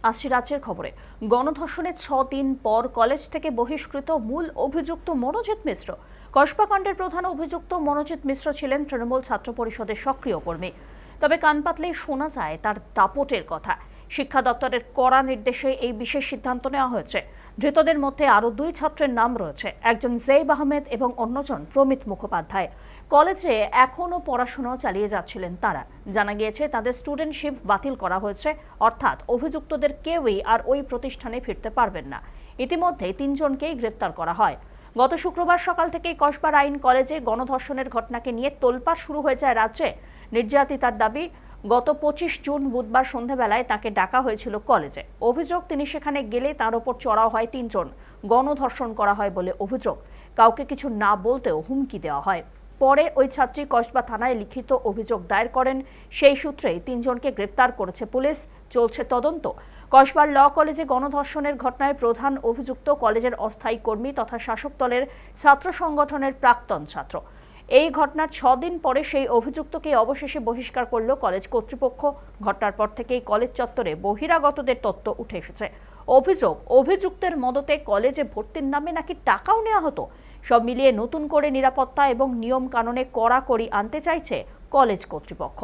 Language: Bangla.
আসছি রাজ্যের খবরে। গণধর্ষণের 6 দিন পর কলেজ থেকে বহিষ্কৃত মূল অভিযুক্ত মনোজিৎ মিশ্র। কসবাকাণ্ডের প্রধান অভিযুক্ত মনোজিৎ মিশ্র ছিলেন তৃণমূল ছাত্র পরিষদের সক্রিয় কর্মী। তবে কান পাতলেই শোনা যায় তার দাপটের কথা। শিক্ষা দপ্তরের কড়া নির্দেশে এই বিশেষ সিদ্ধান্ত নেওয়া হয়েছে। ধৃতদের মধ্যে আরও 2 ছাত্রের নাম রয়েছে, একজন জেইব আহমেদ এবং অন্যজন প্রমিত মুখোপাধ্যায়। কলেজে এখনও পড়াশোনা চালিয়ে যাচ্ছিলেন তারা। জানা গিয়েছে তাদের স্টুডেন্টশিপ বাতিল করা হয়েছে, অর্থাৎ অভিযুক্তদের কেউই আর ওই প্রতিষ্ঠানে ফিরতে পারবেন না। ইতিমধ্যে 3 জনকেই গ্রেপ্তার করা হয়। গত শুক্রবার সকাল থেকে কসবার আইন কলেজে গণধর্ষণের ঘটনাকে নিয়ে তোলপাড় শুরু হয়ে যায় রাজ্যে। নির্যাতিতার দাবি, গত 25 জুন বুধবার সন্ধ্যাবেলায় তাকে ডাকা হয়েছিল কলেজে। অভিযোগ, তিনি সেখানে গেলে তার ওপর চড়াও হয় 3 জন। গণধর্ষণ করা হয় বলে অভিযোগ। কাউকে কিছু না বলতেও হুমকি দেওয়া হয়। পরে ওই ছাত্রী কসবা থানায় লিখিত অভিযোগ দায়ের করেন। সেই সূত্রেই 3 জনকে গ্রেপ্তার করেছে পুলিশ। চলছে তদন্ত। কসবার ল কলেজে গণধর্ষণের ঘটনায় প্রধান অভিযুক্ত কলেজের অস্থায়ী কর্মী তথা শাসক দলের ছাত্র সংগঠনের প্রাক্তন ছাত্র। এই ঘটনার 6 দিন পরে সেই অভিযুক্তকে অবশেষে বহিষ্কার করল কলেজ কর্তৃপক্ষ। ঘটনার পর থেকেই কলেজ চত্বরে বহিরাগতদের তথ্য উঠে এসেছে। অভিযোগ, অভিযুক্তের মদতে কলেজে ভর্তির নামে নাকি টাকাও নেওয়া হতো। সব মিলিয়ে নতুন করে নিরাপত্তা এবং নিয়ম কানুনে কড়াকড়ি আনতে চাইছে কলেজ কর্তৃপক্ষ।